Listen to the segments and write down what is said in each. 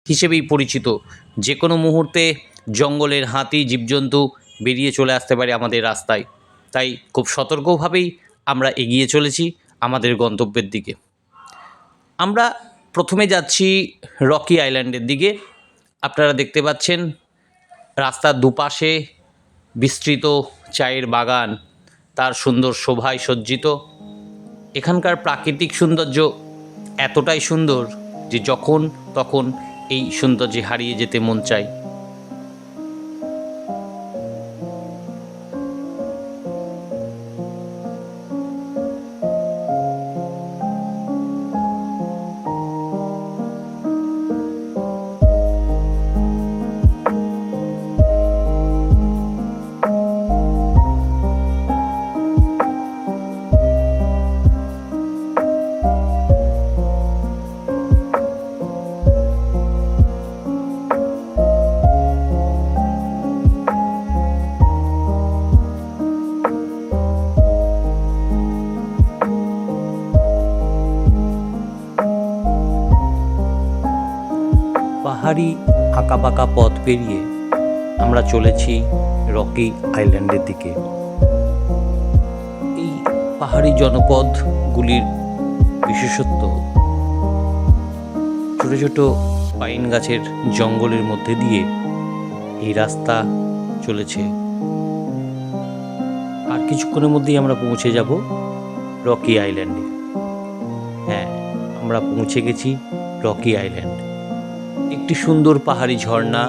হিসেবেই পরিচিত। যে কোনো মুহূর্তে জঙ্গলের হাতি জীবজন্তু বেরিয়ে চলে আসতে পারে আমাদের রাস্তায়। তাই খুব সতর্কভাবেই আমরা এগিয়ে চলেছি আমাদের গন্তব্যের দিকে। আমরা প্রথমে যাচ্ছি রকি আইল্যান্ডের দিকে। আপনারা দেখতে পাচ্ছেন রাস্তার দুপাশে বিস্তৃত চায়ের বাগান, তার সুন্দর শোভায় সজ্জিত। এখানকার প্রাকৃতিক সৌন্দর্য এতটাই সুন্দর যে যখন তখন এই সৌন্দর্যে হারিয়ে যেতে মন চায়। পাহাড়ি আঁকাবাঁকা পথ পেরিয়ে আমরা চলেছি রকি আইল্যান্ডের দিকে। এই পাহাড়ি জনপদগুলির বিশেষত্ব ছোট ছোট পাইন গাছের জঙ্গলের মধ্যে দিয়ে এই রাস্তা চলেছে। আর কিছুক্ষণের মধ্যেই আমরা পৌঁছে যাব রকি আইল্যান্ডে। হ্যাঁ, আমরা পৌঁছে গেছি রকি আইল্যান্ড। একটি সুন্দর পাহাড়ি ঝর্ণা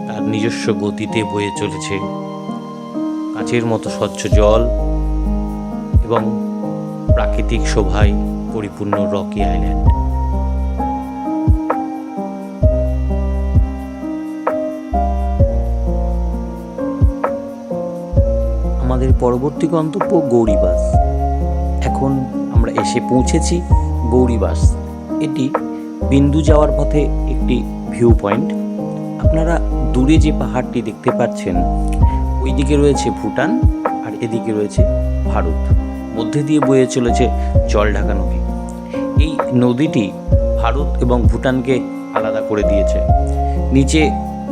তার নিজস্ব গতিতে বয়ে চলেছে। কাঁচের মতো স্বচ্ছ জল এবং প্রাকৃতিক শোভায় পরিপূর্ণ রকি আইল্যান্ড। আমাদের পরবর্তী গন্তব্য গৌরীবাস। এখন আমরা এসে পৌঁছেছি গৌরীবাস। এটি বিন্দু যাওয়ার পথে একটি ভিউ পয়েন্ট। আপনারা দূরে যে পাহাড়টি দেখতে পাচ্ছেন, ওই দিকে রয়েছে ভুটান আর এদিকে রয়েছে ভারত। মধ্যে দিয়ে বয়ে চলেছে জলঢাকা নদী। এই নদীটি ভারত এবং ভুটানকে আলাদা করে দিয়েছে। নিচে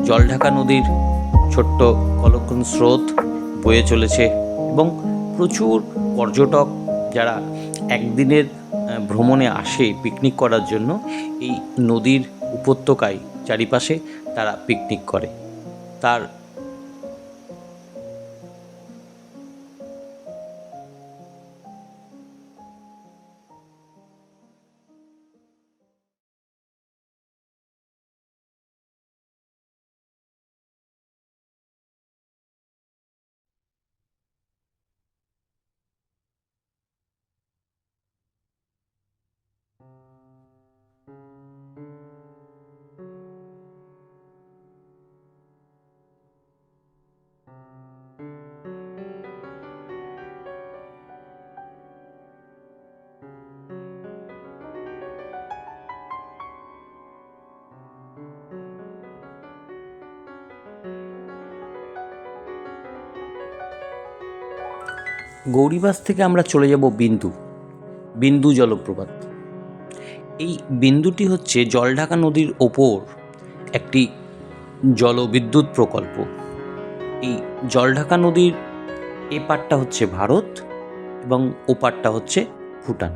জলঢাকা নদীর ছোট্ট কলকন স্রোত বয়ে চলেছে এবং প্রচুর পর্যটক যারা একদিনের ভ্রমণে আসে পিকনিক করার জন্য, এই নদীর উপত্যকায় চারিপাশে তারা পিকনিক করে। তার গৌরীবাস থেকে আমরা চলে যাব বিন্দু জলপ্রপাত। এই বিন্দুটি হচ্ছে জলঢাকা নদীর ওপর একটি জলবিদ্যুৎ প্রকল্প। এই জলঢাকা নদীর এপারটা হচ্ছে ভারত এবং ওপারটা হচ্ছে ভুটান।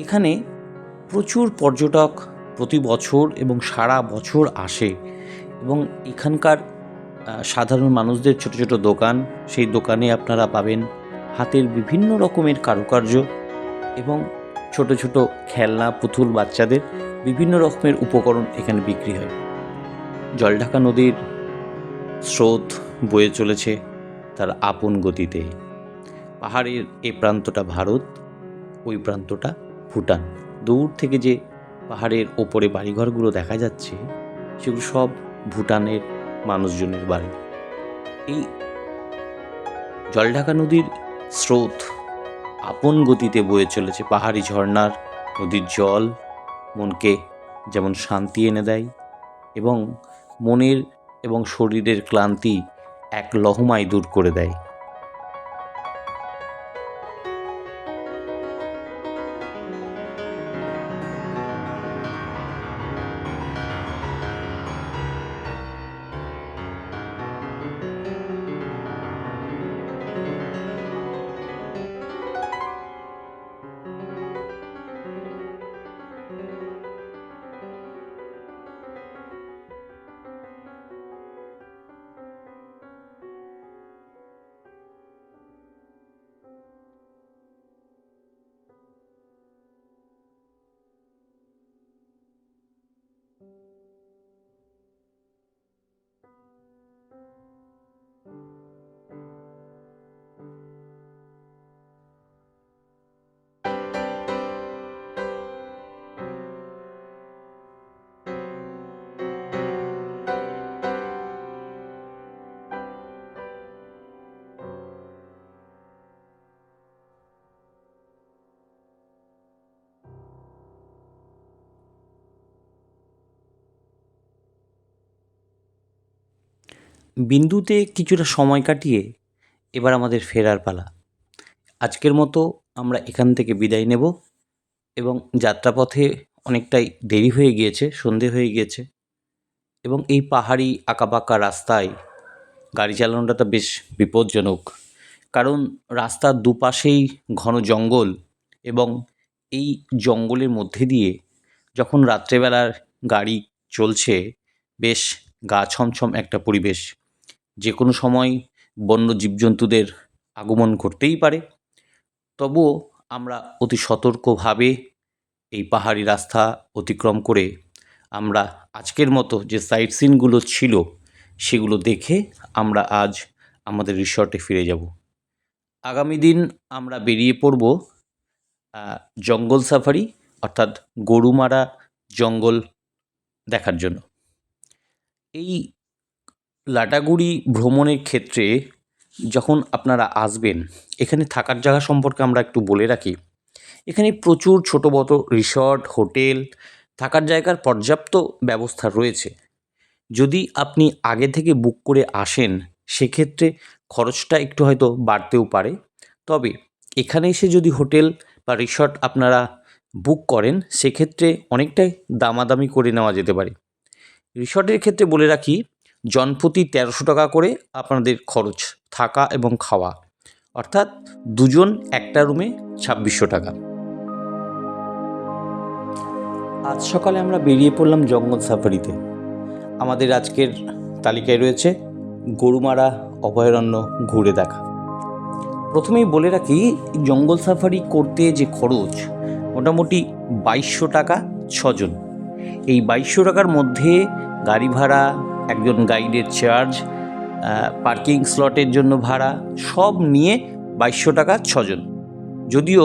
এখানে প্রচুর পর্যটক প্রতি বছর এবং সারা বছর আসে এবং এখানকার সাধারণ মানুষদের ছোট ছোট দোকান, সেই দোকানে আপনারা পাবেন হাতের বিভিন্ন রকমের কারুকার্য এবং ছোট ছোট খেলনা, পুতুল, বাচ্চাদের বিভিন্ন রকমের উপকরণ এখানে বিক্রি হয়। জলঢাকা নদীর স্রোত বয়ে চলেছে তার আপন গতিতে। পাহাড়ের এ প্রান্তটা ভারত, ওই প্রান্তটা ভুটান। দূর থেকে যে পাহাড়ের ওপরে বাড়িঘরগুলো দেখা যাচ্ছে, সেগুলো সব ভুটানের মানুষজনের বাড়ি। এই জলঢাকা নদীর স্রোত আপন গতিতে বয়ে চলেছে। পাহাড়ি ঝর্ণার নদীর জল মনকে যেমন শান্তি এনে দেয় এবং মনের এবং শরীরের ক্লান্তি এক লহমায় দূর করে দেয়। বিন্দুতে কিছুটা সময় কাটিয়ে এবার আমাদের ফেরার পালা। আজকের মতো আমরা এখান থেকে বিদায় নেব এবং যাত্রাপথে অনেকটাই দেরি হয়ে গিয়েছে, সন্ধে হয়ে গিয়েছে এবং এই পাহাড়ি আঁকাবাঁকা রাস্তায় গাড়ি চালানোটা তো বেশ বিপজ্জনক, কারণ রাস্তার দুপাশেই ঘন জঙ্গল এবং এই জঙ্গলের মধ্যে দিয়ে যখন রাত্রেবেলার গাড়ি চলছে বেশ গা ছমছম একটা পরিবেশ। যে কোনো সময় বন্য জীবজন্তুদের আগমন ঘটতেই পারে, তবুও আমরা অতি সতর্কভাবে এই পাহাড়ি রাস্তা অতিক্রম করে আমরা আজকের মতো যে সাইট সিনগুলো ছিল সেগুলো দেখে আমরা আজ আমাদের রিসর্টে ফিরে যাব। আগামী দিন আমরা বেরিয়ে পড়ব জঙ্গল সাফারি অর্থাৎ গরুমারা জঙ্গল দেখার জন্য। এই লাটাগুড়ি ভ্রমণের ক্ষেত্রে যখন আপনারা আসবেন, এখানে থাকার জায়গা সম্পর্কে আমরা একটু বলে রাখি। এখানে প্রচুর ছোটো বড়ো রিসর্ট, হোটেল, থাকার জায়গার পর্যাপ্ত ব্যবস্থা রয়েছে। যদি আপনি আগে থেকে বুক করে আসেন সেক্ষেত্রে খরচটা একটু হয়তো বাড়তেও পারে, তবে এখানে এসে যদি হোটেল বা রিসর্ট আপনারা বুক করেন সেক্ষেত্রে অনেকটাই দামাদামি করে নেওয়া যেতে পারে। রিসর্টের ক্ষেত্রে বলে রাখি, জনপ্রতি ১৩০০ টাকা করে আপনাদের খরচ, থাকা এবং খাওয়া, অর্থাৎ দুজন একটা রুমে ২৬০০ টাকা। আজ সকালে আমরা বেরিয়ে পড়লাম জঙ্গল সাফারিতে। আমাদের আজকের তালিকায় রয়েছে গরুমারা অভয়ারণ্য ঘুরে দেখা। প্রথমেই বলে রাখি, জঙ্গল সাফারি করতে যে খরচ মোটামুটি ২২০০ টাকা ৬ জন। এই ২২০০ টাকার মধ্যে গাড়ি ভাড়া, একজন গাইডের চার্জ, পার্কিং স্লটের জন্য ভাড়া সব নিয়ে ২২০০ টাকা ৬ জন। যদিও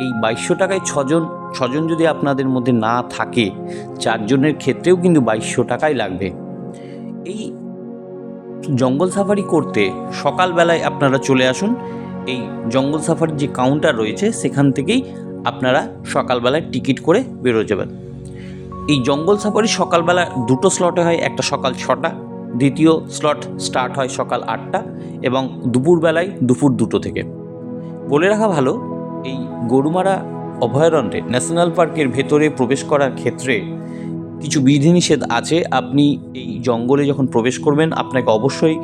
এই ২২০০ টাকায় ৬ জন যদি আপনাদের মধ্যে না থাকে, ৪ জনের ক্ষেত্রেও কিন্তু ২২০০ টাকাই লাগবে। এই জঙ্গল সাফারি করতে সকালবেলায় আপনারা চলে আসুন। এই জঙ্গল সাফারির যে কাউন্টার রয়েছে সেখান থেকেই আপনারা সকালবেলায় টিকিট করে বেরোয় যাবেন। এই জঙ্গল সাফারি সকালবেলা দুটো স্লটে হয়, একটা সকাল ৬টা, দ্বিতীয় স্লট স্টার্ট হয় সকাল ৮টা এবং দুপুরবেলায় দুপুর ২টো থেকে। বলে রাখা ভালো, এই গরুমারা অভয়ারণ্যে ন্যাশনাল পার্কের ভেতরে প্রবেশ করার ক্ষেত্রে কিছু বিধিনিষেধ আছে। আপনি এই জঙ্গলে যখন প্রবেশ করবেন আপনাকে অবশ্যই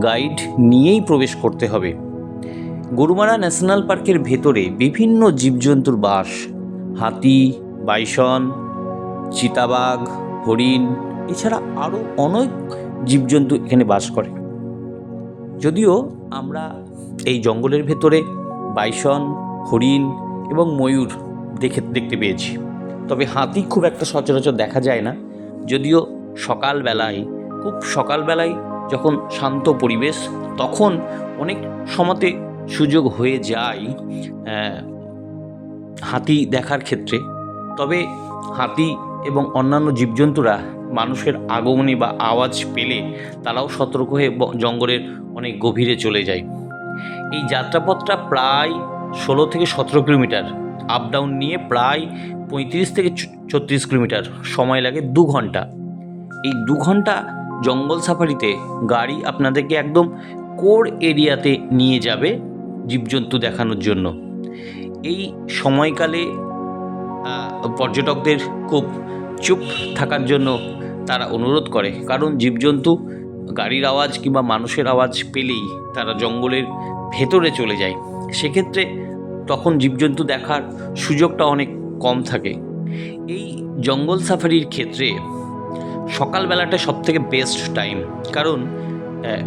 গাইড নিয়েই প্রবেশ করতে হবে। গরুমারা ন্যাশনাল পার্কের ভেতরে বিভিন্ন জীবজন্তুর বাস, হাতি, বাইসন, চিতাবাঘ, হরিণ, এছাড়া আরও অনেক জীবজন্তু এখানে বাস করে। যদিও আমরা এই জঙ্গলের ভেতরে বাইসন, হরিণ এবং ময়ূর দেখতে পেয়েছি, তবে হাতি খুব একটা সচরাচর দেখা যায় না। যদিও খুব সকালবেলায় যখন শান্ত পরিবেশ, তখন অনেক সময়তে সুযোগ হয়ে যায় হাতি দেখার ক্ষেত্রে। তবে হাতি এবং অন্যান্য জীবজন্তুরা মানুষের আগমনী বা আওয়াজ পেলে তারাও সতর্ক হয়ে জঙ্গলের অনেক গভীরে চলে যায়। এই যাত্রাপথটা প্রায় ১৬ থেকে ১৭ কিলোমিটার, আপ ডাউন নিয়ে প্রায় ৩৫ থেকে ৩৬ কিলোমিটার, সময় লাগে ২ ঘন্টা। এই ২ ঘন্টা জঙ্গল সাফারিতে গাড়ি আপনাদেরকে একদম কোর এরিয়াতে নিয়ে যাবে জীবজন্তু দেখানোর জন্য। এই সময়কালে পর্যটকদের খুব চুপ থাকার জন্য তারা অনুরোধ করে, কারণ জীবজন্তু গাড়ির আওয়াজ কিংবা মানুষের আওয়াজ পেলেই তারা জঙ্গলের ভেতরে চলে যায়। সেক্ষেত্রে তখন জীবজন্তু দেখার সুযোগটা অনেক কম থাকে। এই জঙ্গল সাফারির ক্ষেত্রে সকালবেলাটা সবথেকে বেস্ট টাইম, কারণ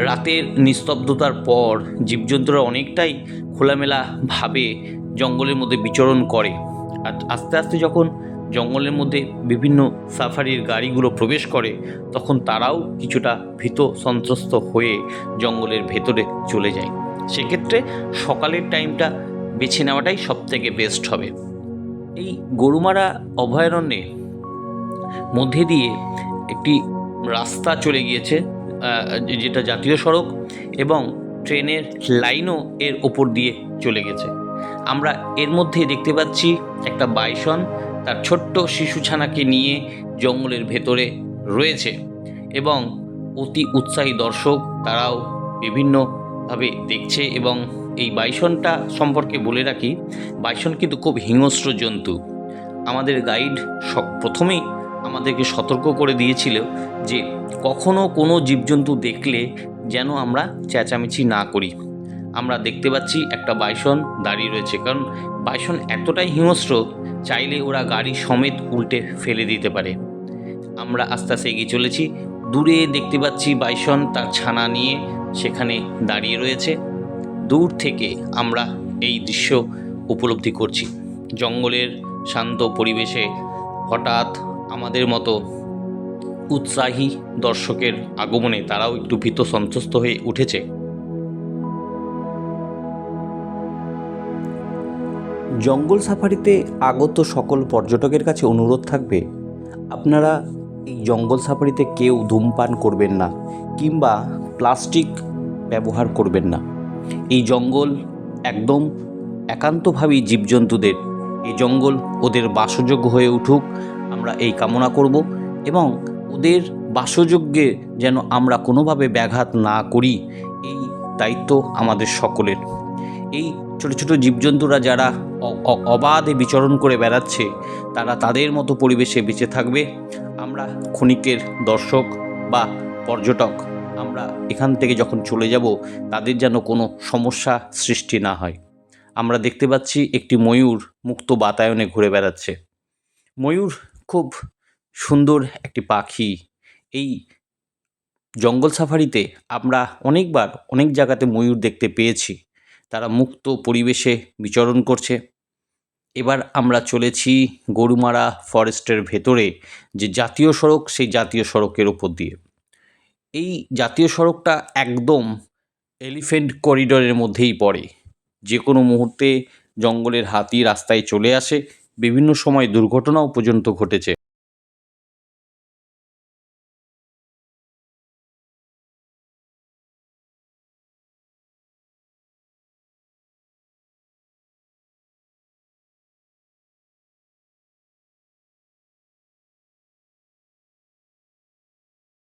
রাতের নিস্তব্ধতার পর জীবজন্তুরা অনেকটাই খোলামেলাভাবে জঙ্গলের মধ্যে বিচরণ করে। আর আস্তে আস্তে যখন জঙ্গলের মধ্যে বিভিন্ন সাফারির গাড়িগুলো প্রবেশ করে তখন তারাও কিছুটা ভীত সন্ত্রস্ত হয়ে জঙ্গলের ভেতরে চলে যায়। সেক্ষেত্রে সকালের টাইমটা বেছে নেওয়াটাই সবথেকে বেস্ট হবে। এই গরুমারা অভয়ারণ্যে মধ্যে দিয়ে একটি রাস্তা চলে গিয়েছে, যেটা জাতীয় সড়ক, এবং ট্রেনের লাইনও এর ওপর দিয়ে চলে গেছে। আমরা এর মধ্যে দেখতে পাচ্ছি একটা বাইসন তার ছোট্ট শিশু ছানাকে নিয়ে জঙ্গলের ভেতরে রয়েছে এবং অতি উৎসাহী দর্শক, তারাও বিভিন্নভাবে দেখছে। এবং এই বাইসনটা সম্পর্কে বলে রাখি, বাইসন কিন্তু খুব হিংস্র জন্তু। আমাদের গাইড প্রথমেই আমাদেরকে সতর্ক করে দিয়েছিল যে কখনো কোনো জীবজন্তু দেখলে যেন আমরা চেঁচামেচি না করি। আমরা দেখতে পাচ্ছি একটা বাইসন দাঁড়িয়ে রয়েছে, কারণ বাইসন এতটাই হিংস্র, চাইলে ওরা গাড়ি সমেত উল্টে ফেলে দিতে পারে। আমরা আস্তে আস্তে এগিয়ে চলেছি। দূরে দেখতে পাচ্ছি বাইসন তার ছানা নিয়ে সেখানে দাঁড়িয়ে রয়েছে। দূর থেকে আমরা এই দৃশ্য উপলব্ধি করছি। জঙ্গলের শান্ত পরিবেশে হঠাৎ আমাদের মতো উৎসাহী দর্শকের আগমনে তারাও একটু ভীত সন্ত্রস্ত হয়ে উঠেছে। জঙ্গল সাফারিতে আগত সকল পর্যটকের কাছে অনুরোধ থাকবে, আপনারা এই জঙ্গল সাফারিতে কেউ ধূমপান করবেন না কিংবা প্লাস্টিক ব্যবহার করবেন না। এই জঙ্গল একদম একান্তভাবেই জীবজন্তুদের, এই জঙ্গল ওদের বাসযোগ্য হয়ে উঠুক আমরা এই কামনা করব, এবং ওদের বাসযোগ্যে যেন আমরা কোনোভাবে ব্যাঘাত না করি, এই দায়িত্ব আমাদের সকলের। এই ছোটো ছোটো জীবজন্তুরা যারা অবাধে বিচরণ করে বেড়াচ্ছে, তারা তাদের মতো পরিবেশে বেঁচে থাকবে। আমরা ক্ষণিকের দর্শক বা পর্যটক, আমরা এখান থেকে যখন চলে যাব তাদের যেন কোনো সমস্যা সৃষ্টি না হয়। আমরা দেখতে পাচ্ছি একটি ময়ূর মুক্ত বাতায়নে ঘুরে বেড়াচ্ছে। ময়ূর খুব সুন্দর একটি পাখি। এই জঙ্গল সাফারিতে আমরা অনেকবার অনেক জায়গাতে ময়ূর দেখতে পেয়েছি, তারা মুক্ত পরিবেশে বিচরণ করছে। এবার আমরা চলেছি গরুমারা ফরেস্টের ভেতরে যে জাতীয় সড়ক, সেই জাতীয় সড়কের ওপর দিয়ে। এই জাতীয় সড়কটা একদম এলিফ্যান্ট করিডোরের মধ্যেই পড়ে। যে কোনো মুহূর্তে জঙ্গলের হাতি রাস্তায় চলে আসে, বিভিন্ন সময় দুর্ঘটনাও পর্যন্ত ঘটেছে।